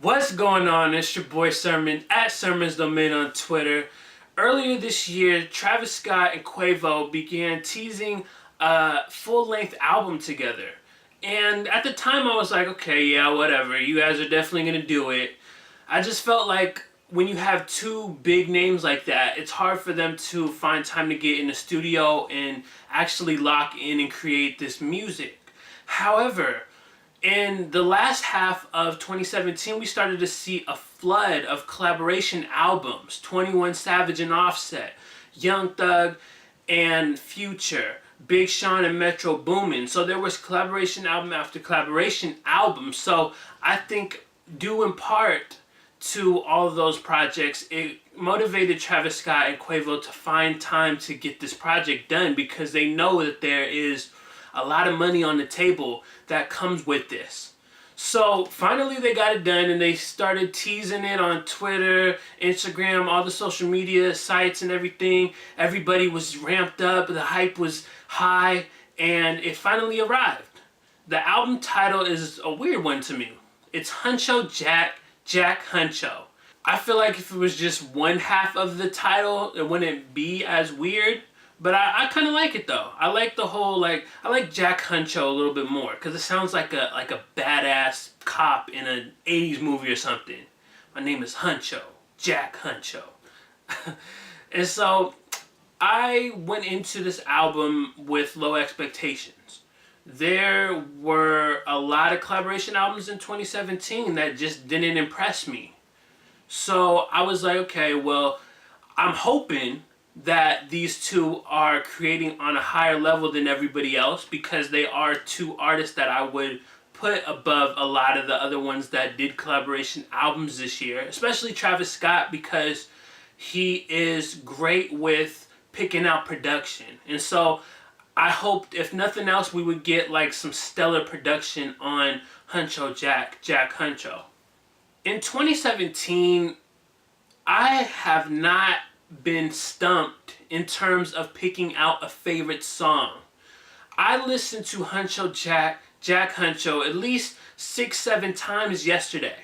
What's going on? It's your boy Sermon at Sermon's Domain on Twitter. Earlier this year, Travis Scott and Quavo began teasing a full-length album together. And at the time I was like, okay, yeah, whatever. You guys are definitely going to do it. I just felt like when you have two big names like that, it's hard for them to find time to get in the studio and actually lock in and create this music. However, in the last half of 2017, we started to see a flood of collaboration albums. 21 Savage and Offset, Young Thug and Future, Big Sean and Metro Boomin. So there was collaboration album after collaboration album. So I think due in part to all of those projects, it motivated Travis Scott and Quavo to find time to get this project done because they know that there is a lot of money on the table that comes with this. So finally they got it done and they started teasing it on Twitter, Instagram, all the social media sites and everything. Everybody was ramped up, the hype was high, and it finally arrived. The album title is a weird one to me. It's Huncho Jack Huncho. I feel like if it was just one half of the title, it wouldn't be as weird. But I kind of like it though. I like the whole I like Jack Huncho a little bit more because it sounds like a badass cop in an 80s movie or something. My name is Huncho, Jack Huncho. And so I went into this album with low expectations. There were a lot of collaboration albums in 2017 that just didn't impress me. So I was like, okay, well, I'm hoping that these two are creating on a higher level than everybody else because they are two artists that I would put above a lot of the other ones that did collaboration albums this year, especially Travis Scott because he is great with picking out production. And so I hoped if nothing else we would get like some stellar production on Huncho Jack Huncho. In 2017, I have not been stumped in terms of picking out a favorite song. I listened to Huncho Jack Huncho at least 6-7 times yesterday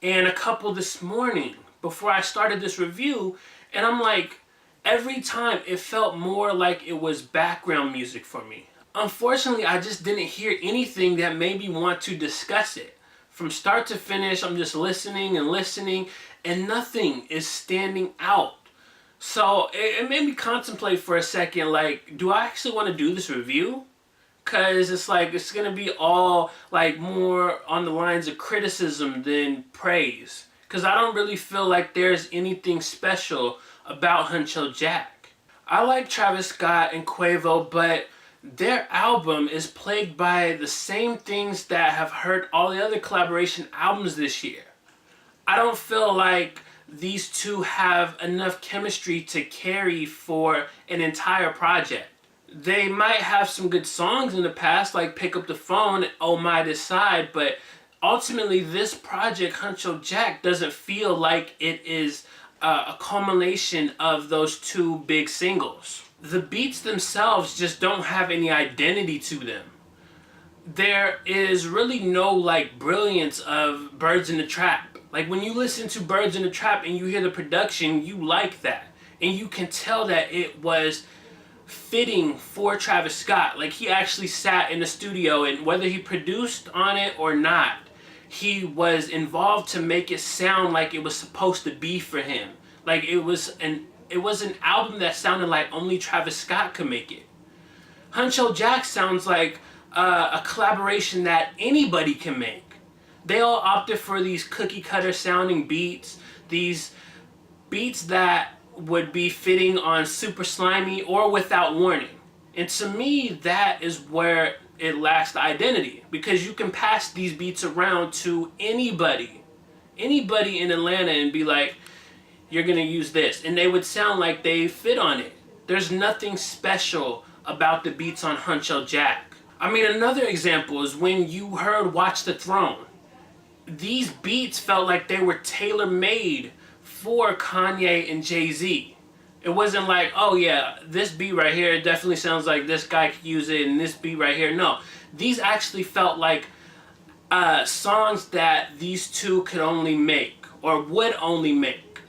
and a couple this morning before I started this review, and I'm like, every time it felt more like it was background music for me. Unfortunately, I just didn't hear anything that made me want to discuss it. From start to finish, I'm just listening and nothing is standing out. So it made me contemplate for a second, like, do I actually want to do this review? Because it's like, it's going to be all like more on the lines of criticism than praise. Because I don't really feel like there's anything special about Huncho Jack. I like Travis Scott and Quavo, but their album is plagued by the same things that have hurt all the other collaboration albums this year. I don't feel like these two have enough chemistry to carry for an entire project. They might have some good songs in the past, like Pick Up the Phone, Oh My Decide, but ultimately this project, Huncho Jack, doesn't feel like it is a culmination of those two big singles. The beats themselves just don't have any identity to them. There is really no like brilliance of Birds in the Trap. Like when you listen to Birds in the Trap and you hear the production, you like that. And you can tell that it was fitting for Travis Scott. Like he actually sat in the studio and whether he produced on it or not, he was involved to make it sound like it was supposed to be for him. Like it was an album that sounded like only Travis Scott could make it. Huncho Jack sounds like a collaboration that anybody can make. They all opted for these cookie cutter sounding beats, these beats that would be fitting on Super Slimy or Without Warning. And to me, that is where it lacks the identity because you can pass these beats around to anybody in Atlanta and be like, you're going to use this. And they would sound like they fit on it. There's nothing special about the beats on Huncho Jack. I mean, another example is when you heard Watch the Throne. These beats felt like they were tailor-made for Kanye and Jay-Z. It wasn't like, oh yeah, this beat right here, it definitely sounds like this guy could use it, and this beat right here. No, these actually felt like songs that these two could only make or would only make.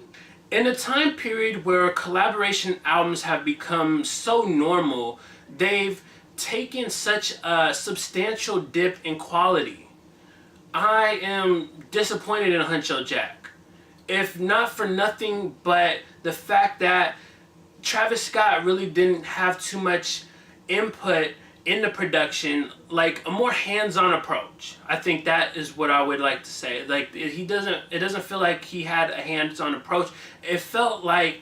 In a time period where collaboration albums have become so normal, they've taken such a substantial dip in quality. I am disappointed in Huncho Jack. If not for nothing but the fact that Travis Scott really didn't have too much input in the production, like a more hands-on approach. I think that is what I would like to say. Like it doesn't feel like he had a hands-on approach. It felt like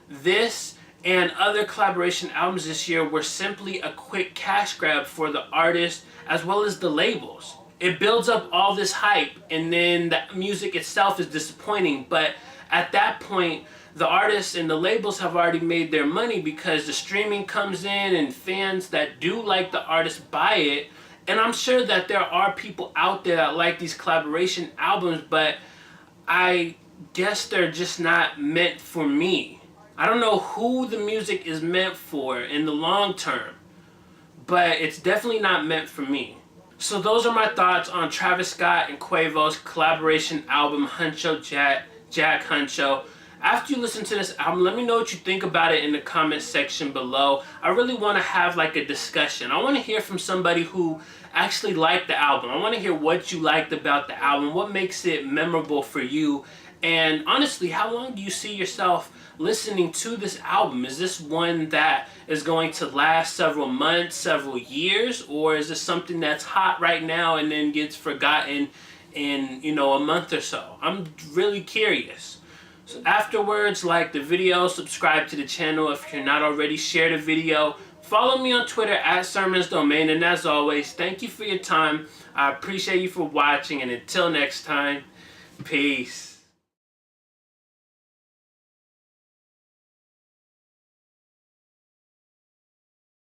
this and other collaboration albums this year were simply a quick cash grab for the artist as well as the labels. It builds up all this hype and then the music itself is disappointing, but at that point the artists and the labels have already made their money because the streaming comes in and fans that do like the artist buy it. And I'm sure that there are people out there that like these collaboration albums, but I guess they're just not meant for me. I don't know who the music is meant for in the long term, but it's definitely not meant for me. So those are my thoughts on Travis Scott and Quavo's collaboration album, Huncho Jack Huncho. After you listen to this album, let me know what you think about it in the comment section below. I really want to have like a discussion. I want to hear from somebody who actually liked the album. I want to hear what you liked about the album, what makes it memorable for you, and honestly, how long do you see yourself listening to this album? Is this one that is going to last several months, several years, or is this something that's hot right now and then gets forgotten in, a month or so? I'm really curious. So afterwards, like the video, subscribe to the channel if you're not already, share the video, follow me on Twitter @SermonsDomain, and as always, thank you for your time. I appreciate you for watching, and until next time, peace.